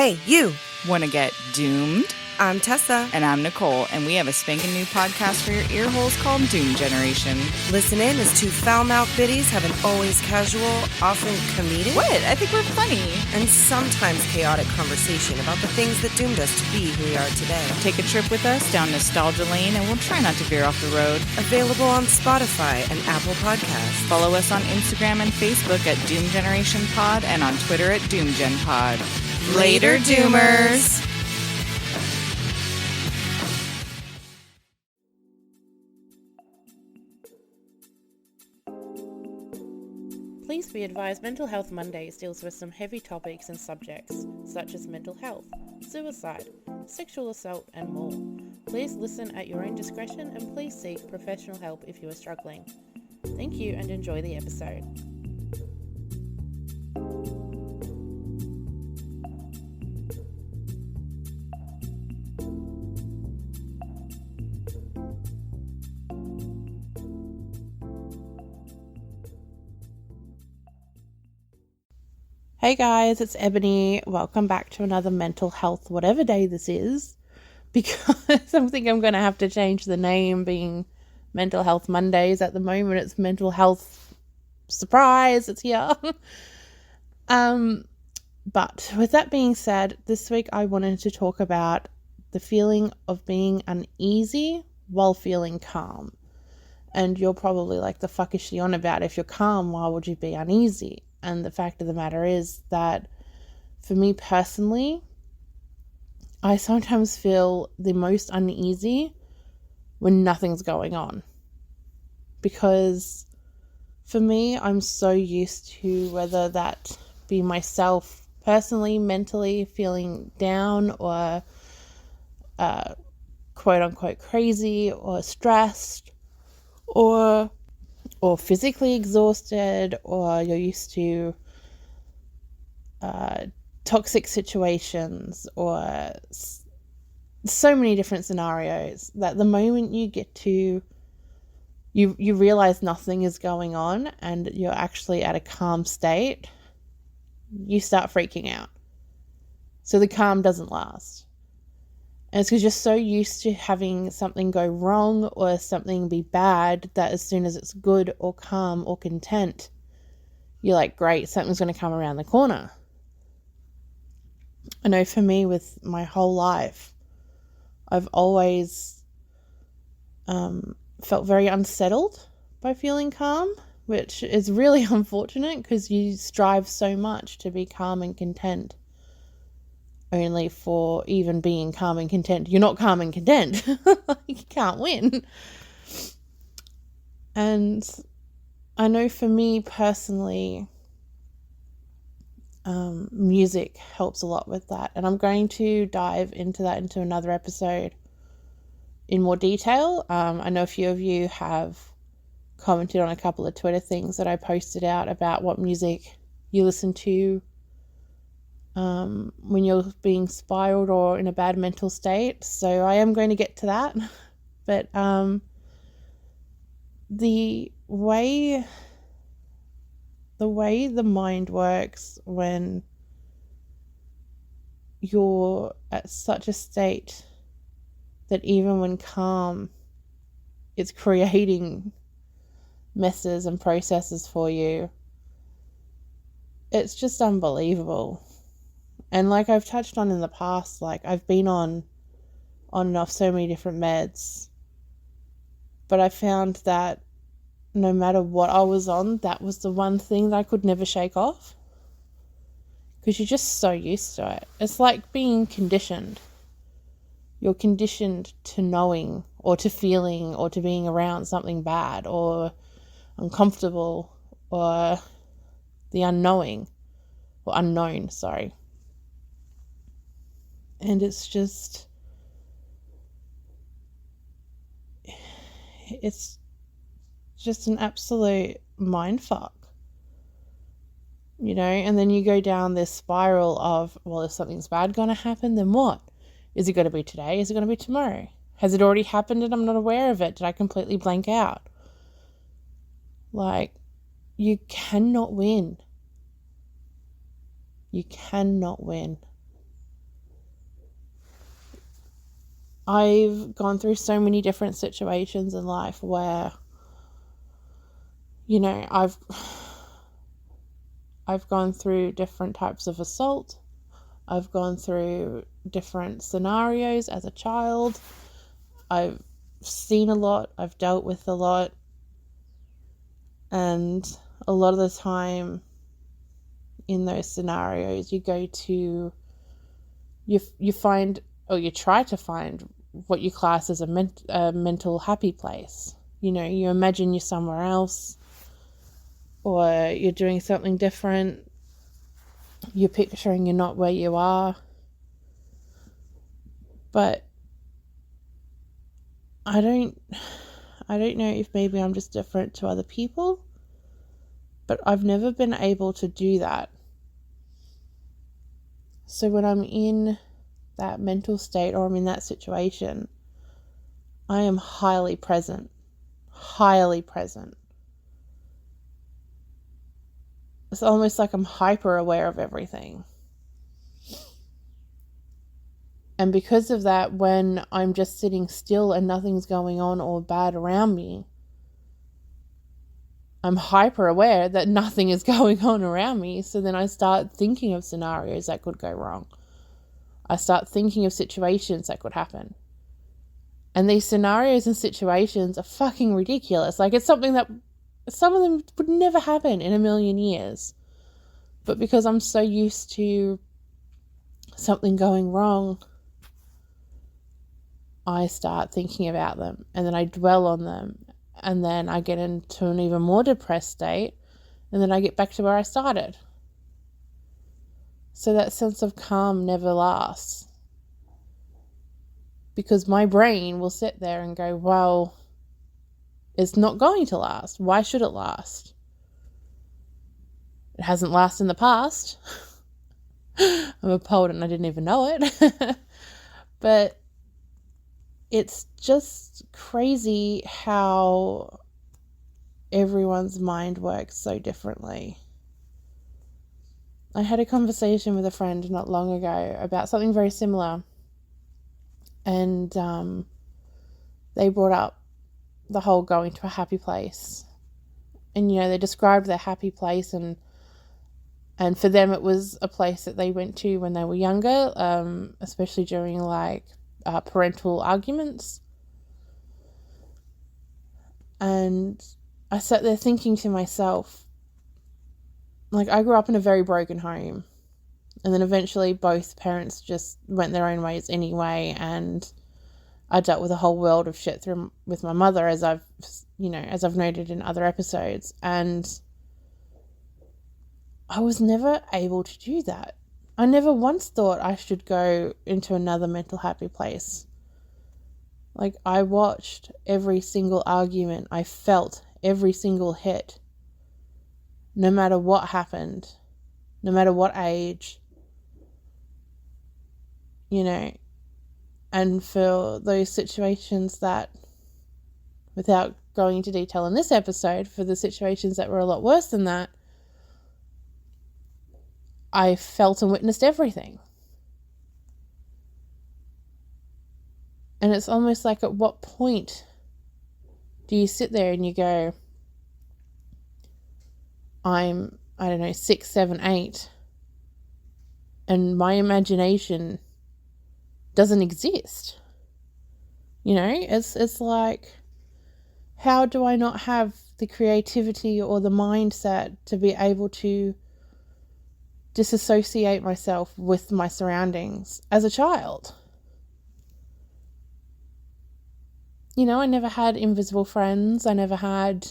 Hey, you! Want to get doomed? I'm Tessa. And I'm Nicole, and we have a spanking new podcast for your ear holes called Doom Generation. Listen in as two foul-mouthed biddies have an always casual, often comedic... What? I think we're funny. ...and sometimes chaotic conversation about the things that doomed us to be who we are today. Take a trip with us down nostalgia lane, and we'll try not to veer off the road. Available on Spotify and Apple Podcasts. Follow us on Instagram and Facebook at doomgenerationpod and on Twitter at doomgenpod. Later, Doomers! Please be advised, Mental Health Mondays deals with some heavy topics and subjects, such as mental health, suicide, sexual assault, and more. Please listen at your own discretion and please seek professional help if you are struggling. Thank you and enjoy the episode. Hey guys, it's Ebony. Welcome back to another mental health whatever day this is, because I think I'm going to have to change the name, being Mental Health Mondays. At the moment it's Mental Health Surprise, it's here. But with that being said, this week I wanted to talk about the feeling of being uneasy while feeling calm. And you're probably like, the fuck is she on about? If you're calm, why would you be uneasy? And the fact of the matter is that for me personally, I sometimes feel the most uneasy when nothing's going on. Because for me, I'm so used to, whether that be myself personally, mentally feeling down or quote unquote crazy or stressed or physically exhausted, or you're used to toxic situations, or so many different scenarios that the moment you get to, you realize nothing is going on and you're actually at a calm state, you start freaking out. So the calm doesn't last. And it's because you're so used to having something go wrong or something be bad that as soon as it's good or calm or content, you're like, great, something's going to come around the corner. I know for me, with my whole life, I've always felt very unsettled by feeling calm, which is really unfortunate because you strive so much to be calm and content. Only for even being calm and content, you're not calm and content. You can't win. And I know for me personally, music helps a lot with that. And I'm going to dive into that into another episode in more detail. I know a few of you have commented on a couple of Twitter things that I posted out about what music you listen to when you're being spiraled or in a bad mental state. So I am going to get to that. But the way the mind works when you're at such a state that even when calm, it's creating messes and processes for you, it's just unbelievable. And like I've touched on in the past, like I've been on and off so many different meds, but I found that no matter what I was on, that was the one thing that I could never shake off, because you're just so used to it. It's like being conditioned. You're conditioned to knowing or to feeling or to being around something bad or uncomfortable or the unknown. And it's just an absolute mindfuck, you know. And then you go down this spiral of, well, if something's bad going to happen, then what? Is it going to be today? Is it going to be tomorrow? Has it already happened and I'm not aware of it? Did I completely blank out? Like, you cannot win. You cannot win. I've gone through so many different situations in life where, you know, I've gone through different types of assault. I've gone through different scenarios as a child. I've seen a lot. I've dealt with a lot. And a lot of the time in those scenarios, you find, or you try to find, what you class as a mental happy place. You know, you imagine you're somewhere else, or you're doing something different. You're picturing you're not where you are. But I don't know if maybe I'm just different to other people, but I've never been able to do that. So when I'm in that mental state, or I'm in that situation, I am highly present. Highly present. It's almost like I'm hyper aware of everything. And because of that, when I'm just sitting still and nothing's going on or bad around me, I'm hyper aware that nothing is going on around me. So then I start thinking of scenarios that could go wrong. I start thinking of situations that could happen. And these scenarios and situations are fucking ridiculous. Like, it's something that some of them would never happen in a million years. But because I'm so used to something going wrong, I start thinking about them, and then I dwell on them, and then I get into an even more depressed state, and then I get back to where I started. So that sense of calm never lasts, because my brain will sit there and go, well, it's not going to last. Why should it last? It hasn't lasted in the past. I'm a poet and I didn't even know it. But it's just crazy how everyone's mind works so differently. I had a conversation with a friend not long ago about something very similar. And they brought up the whole going to a happy place. And, you know, they described their happy place, and for them it was a place that they went to when they were younger, especially during like parental arguments. And I sat there thinking to myself, like, I grew up in a very broken home, and then eventually both parents just went their own ways anyway, and I dealt with a whole world of shit through with my mother, as I've noted in other episodes, and I was never able to do that. I never once thought I should go into another mental happy place. Like, I watched every single argument. I felt every single hit. No matter what happened. No matter what age. You know. And for those situations that, without going into detail in this episode, for the situations that were a lot worse than that, I felt and witnessed everything. And it's almost like, at what point do you sit there and you go, I'm, 6, 7, 8, and my imagination doesn't exist? You know, it's like, how do I not have the creativity or the mindset to be able to disassociate myself with my surroundings as a child? You know, I never had invisible friends. I never had,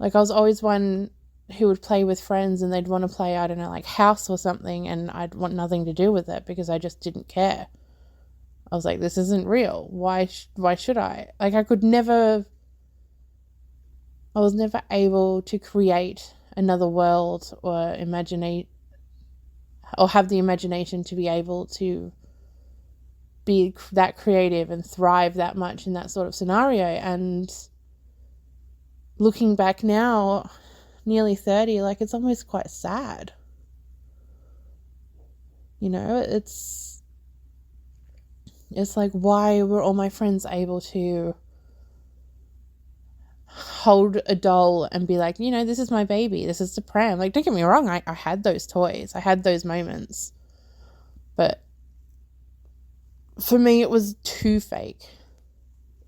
like, I was always one who would play with friends and they'd want to play, I don't know, like house or something, and I'd want nothing to do with it because I just didn't care. I was like, this isn't real. Why should I? Like, I was never able to create another world or have the imagination to be able to be that creative and thrive that much in that sort of scenario. And looking back now, nearly 30, like, it's almost quite sad. You know, It's like, why were all my friends able to hold a doll and be like, this is my baby, this is the pram. Like, don't get me wrong, I had those toys, I had those moments, but for me it was too fake.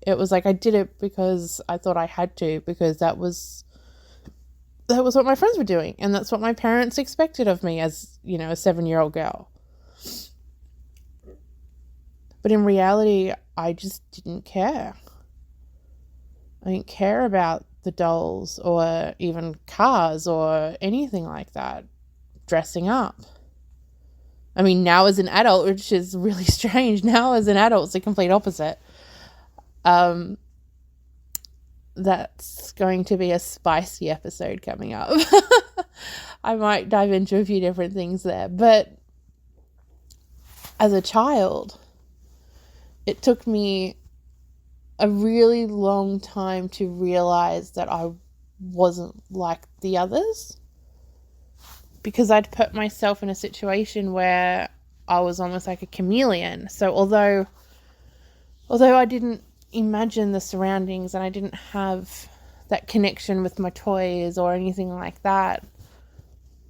It was like I did it because I thought I had to, because that was what my friends were doing, and that's what my parents expected of me as, a 7-year-old girl. But in reality, I just didn't care. I didn't care about the dolls or even cars or anything like that. Dressing up. I mean, now as an adult, which is really strange, now as an adult, it's the complete opposite. That's going to be a spicy episode coming up. I might dive into a few different things there. But as a child, it took me a really long time to realize that I wasn't like the others, because I'd put myself in a situation where I was almost like a chameleon. So although I didn't imagine the surroundings and I didn't have that connection with my toys or anything like that,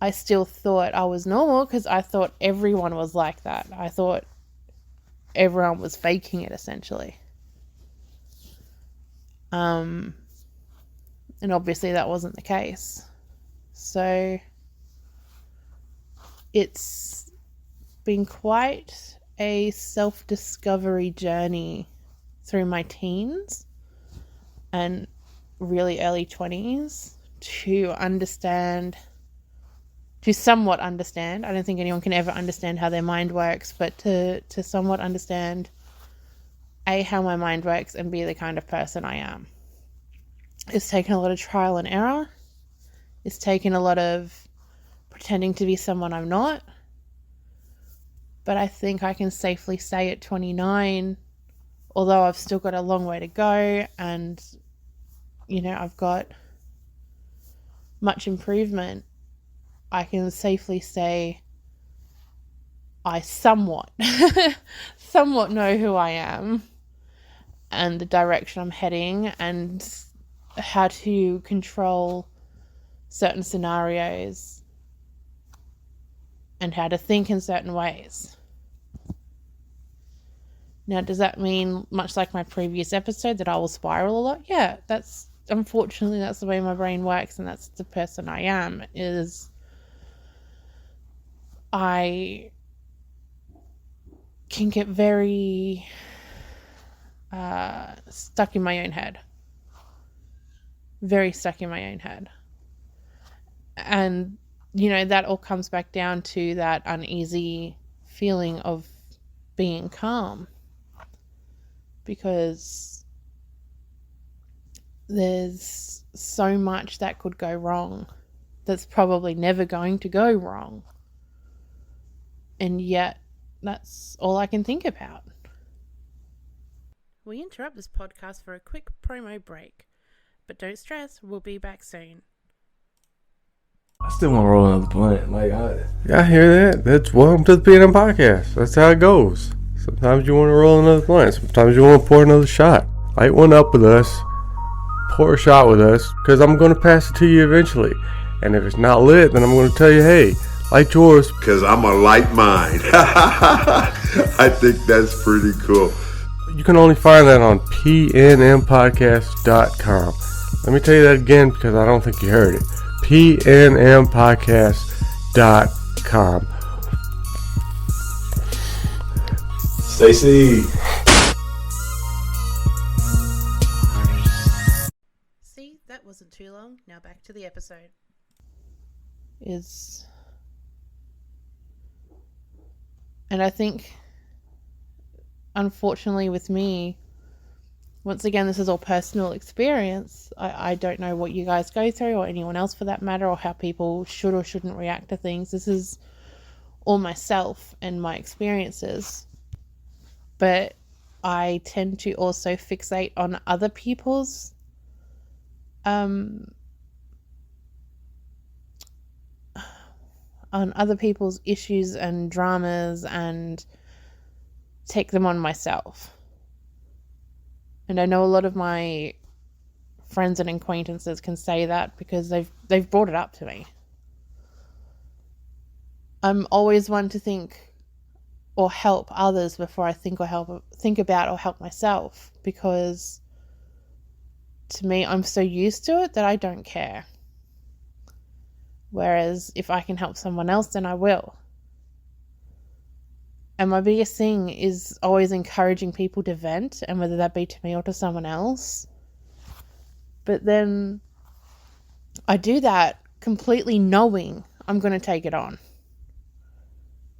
I still thought I was normal, because I thought everyone was like that. I thought everyone was faking it, essentially. And obviously that wasn't the case. So it's been quite a self-discovery journey through my teens and really early 20s to somewhat understand. I don't think anyone can ever understand how their mind works, but to somewhat understand how my mind works and be the kind of person I am. It's taken a lot of trial and error. It's taken a lot of pretending to be someone I'm not. But I think I can safely say at 29, although I've still got a long way to go and, I've got much improvement, I can safely say I somewhat know who I am and the direction I'm heading and how to control certain scenarios and how to think in certain ways. Now, does that mean, much like my previous episode, that I will spiral a lot? Yeah, unfortunately that's the way my brain works, and that's the person I am, is I can get very stuck in my own head. Very stuck in my own head. And, that all comes back down to that uneasy feeling of being calm. Because there's so much that could go wrong that's probably never going to go wrong. And yet, that's all I can think about. We interrupt this podcast for a quick promo break. But don't stress, we'll be back soon. I still want to roll another blunt. I hear that. That's welcome to the PNM Podcast. That's how it goes. Sometimes you want to roll another blunt. Sometimes you want to pour another shot. Light one up with us. Pour a shot with us. Because I'm going to pass it to you eventually. And if it's not lit, then I'm going to tell you, hey, light yours. Because I'm a light mind. I think that's pretty cool. You can only find that on pnmpodcast.com. Let me tell you that again because I don't think you heard it. pnmpodcast.com. Stacy. See, that wasn't too long. Now back to the episode. And I think, unfortunately with me, once again, this is all personal experience. I don't know what you guys go through, or anyone else for that matter, or how people should or shouldn't react to things. This is all myself and my experiences. But I tend to also fixate on other people's issues and dramas and take them on myself. And I know a lot of my friends and acquaintances can say that because they've brought it up to me. I'm always one to think or help others before I think about or help myself, because to me, I'm so used to it that I don't care. Whereas if I can help someone else, then I will. And my biggest thing is always encouraging people to vent, and whether that be to me or to someone else. But then I do that completely knowing I'm going to take it on.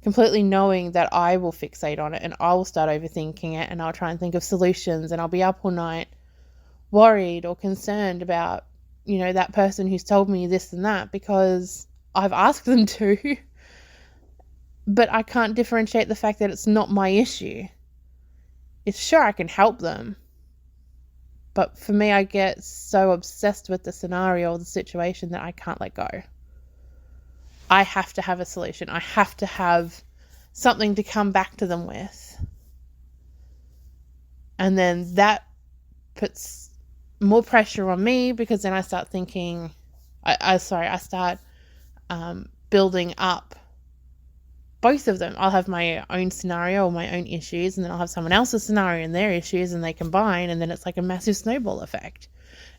Completely knowing that I will fixate on it and I will start overthinking it, and I'll try and think of solutions, and I'll be up all night worried or concerned about, that person who's told me this and that because I've asked them to. But I can't differentiate the fact that it's not my issue. It's sure I can help them. But for me, I get so obsessed with the scenario or the situation that I can't let go. I have to have a solution. I have to have something to come back to them with. And then that puts more pressure on me, because then I start thinking, I start building up both of them. I'll have my own scenario or my own issues, and then I'll have someone else's scenario and their issues, and they combine, and then it's like a massive snowball effect.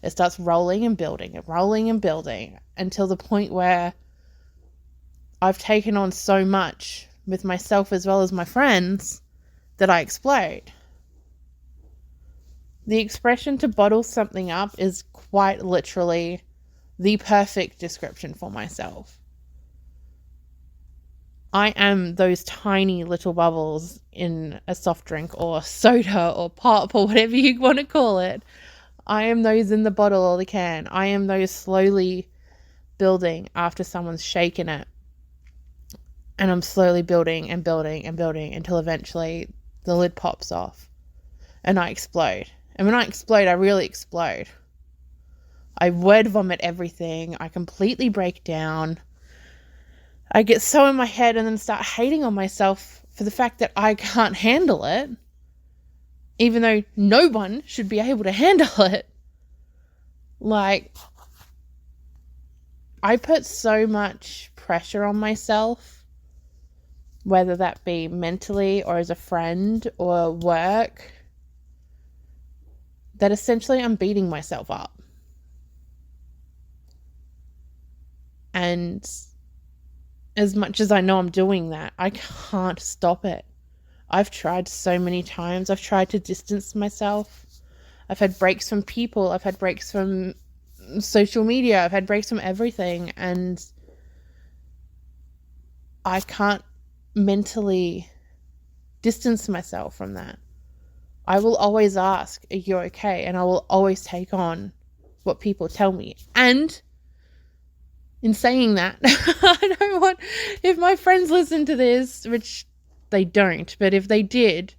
It starts rolling and building until the point where I've taken on so much with myself as well as my friends that I explode. The expression to bottle something up is quite literally the perfect description for myself. I am those tiny little bubbles in a soft drink or soda or pop or whatever you want to call it. I am those in the bottle or the can. I am those slowly building after someone's shaken it. And I'm slowly building and building and building until eventually the lid pops off and I explode. And when I explode, I really explode. I word vomit everything. I completely break down. I get so in my head and then start hating on myself for the fact that I can't handle it, even though no one should be able to handle it. Like, I put so much pressure on myself, whether that be mentally or as a friend or work, that essentially I'm beating myself up. And as much as I know I'm doing that, I can't stop it. I've tried so many times. I've tried to distance myself. I've had breaks from people. I've had breaks from social media. I've had breaks from everything. And I can't mentally distance myself from that. I will always ask, are you okay? And I will always take on what people tell me. And in saying that, I don't want, if my friends listen to this, which they don't, but if they did,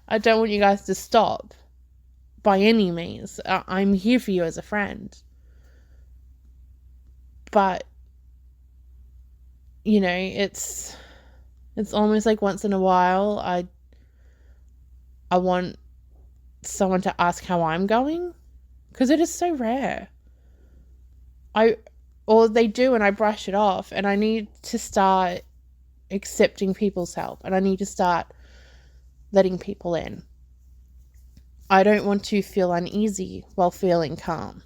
I don't want you guys to stop by any means. I'm here for you as a friend. But, it's almost like once in a while, I want someone to ask how I'm going, because it is so rare. Or they do and I brush it off, and I need to start accepting people's help, and I need to start letting people in. I don't want to feel uneasy while feeling calm.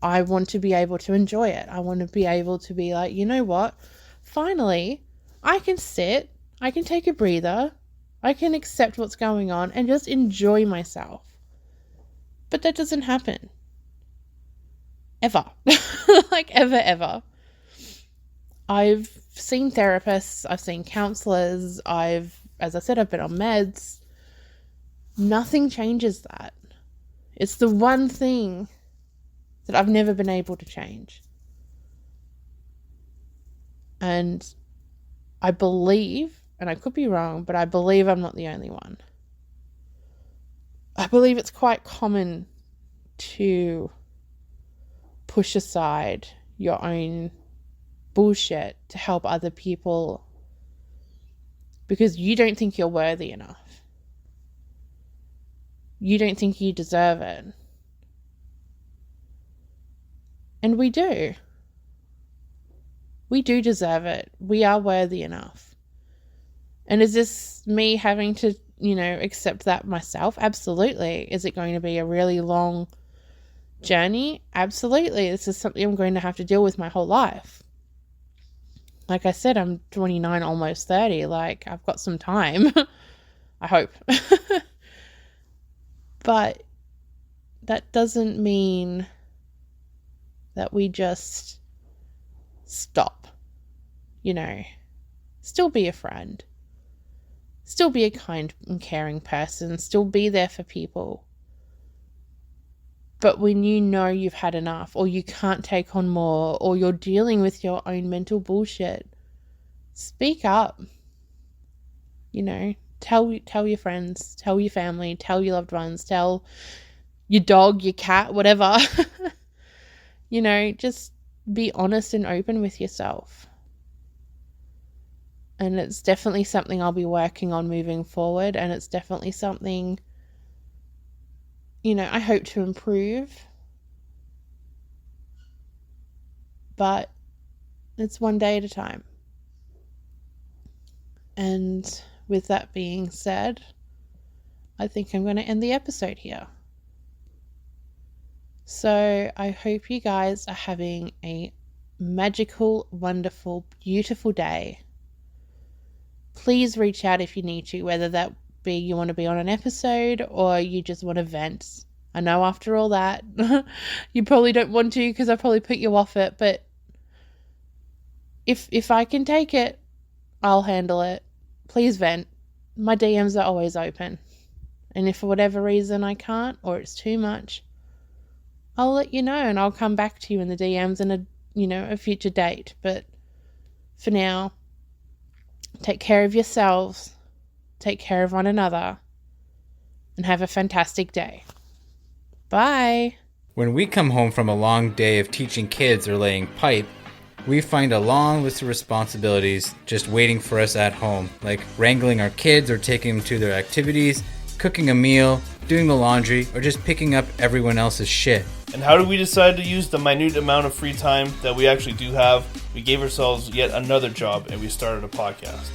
I want to be able to enjoy it. I want to be able to be like, you know what? Finally, I can sit, I can take a breather, I can accept what's going on and just enjoy myself. But that doesn't happen. Ever. Like ever. I've seen therapists, I've seen counselors, as I said, I've been on meds. Nothing changes that. It's the one thing that I've never been able to change. And I believe, and I could be wrong, but I believe I'm not the only one. I believe it's quite common to push aside your own bullshit to help other people because you don't think you're worthy enough. you don't think you deserve it. And we do. We do deserve it. We are worthy enough. And is this me having to, accept that myself? Absolutely. Is it going to be a really long journey? Absolutely. This is something I'm going to have to deal with my whole life. Like I said, I'm 29, almost 30. Like, I've got some time. I hope. But that doesn't mean that we just stop. Still be a friend. Still be a kind and caring person. Still be there for people. But when you know you've had enough, or you can't take on more, or you're dealing with your own mental bullshit, speak up. Tell your friends, tell your family, tell your loved ones, tell your dog, your cat, whatever. Just be honest and open with yourself. And it's definitely something I'll be working on moving forward. And it's definitely something, I hope to improve. But it's one day at a time. And with that being said, I think I'm going to end the episode here. So I hope you guys are having a magical, wonderful, beautiful day. Please reach out if you need to, whether that be you want to be on an episode or you just want to vent. I know after all that, you probably don't want to because I probably put you off it, but if I can take it, I'll handle it. Please vent. My DMs are always open. And if for whatever reason I can't or it's too much, I'll let you know and I'll come back to you in the DMs in a future date. But for now, take care of yourselves, take care of one another, and have a fantastic day. Bye. When we come home from a long day of teaching kids or laying pipe, we find a long list of responsibilities just waiting for us at home, like wrangling our kids or taking them to their activities, cooking a meal, doing the laundry, or just picking up everyone else's shit. And how did we decide to use the minute amount of free time that we actually do have? We gave ourselves yet another job and we started a podcast.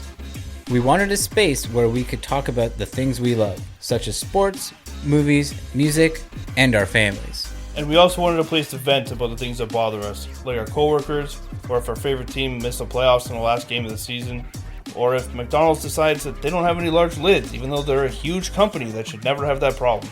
We wanted a space where we could talk about the things we love, such as sports, movies, music, and our families. And we also wanted a place to vent about the things that bother us, like our coworkers, or if our favorite team missed the playoffs in the last game of the season, or if McDonald's decides that they don't have any large lids, even though they're a huge company that should never have that problem.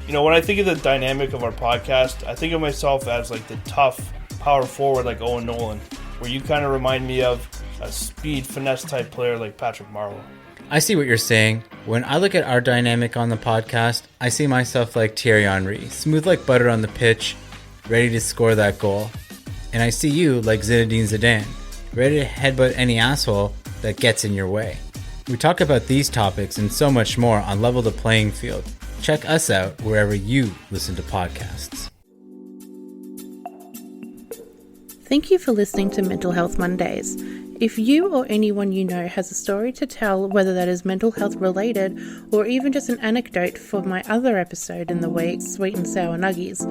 When I think of the dynamic of our podcast, I think of myself as like the tough power forward like Owen Nolan, where you kind of remind me of a speed finesse type player like Patrick Marleau. I see what you're saying. When I look at our dynamic on the podcast, I see myself like Thierry Henry, smooth like butter on the pitch, ready to score that goal. And I see you like Zinedine Zidane, ready to headbutt any asshole that gets in your way. We talk about these topics and so much more on Level the Playing Field. Check us out wherever you listen to podcasts. Thank you for listening to Mental Health Mondays. If you or anyone you know has a story to tell, whether that is mental health related or even just an anecdote for my other episode in the week, Sweet and Sour Nuggies,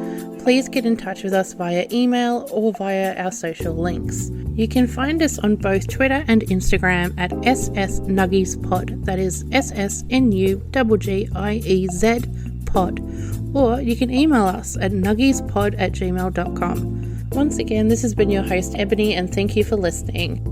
please get in touch with us via email or via our social links. You can find us on both Twitter and Instagram at ssnuggiezpod, that is ssnuggiez pod, or you can email us at nuggiezpod@gmail.com. Once again, this has been your host Ebony, and thank you for listening.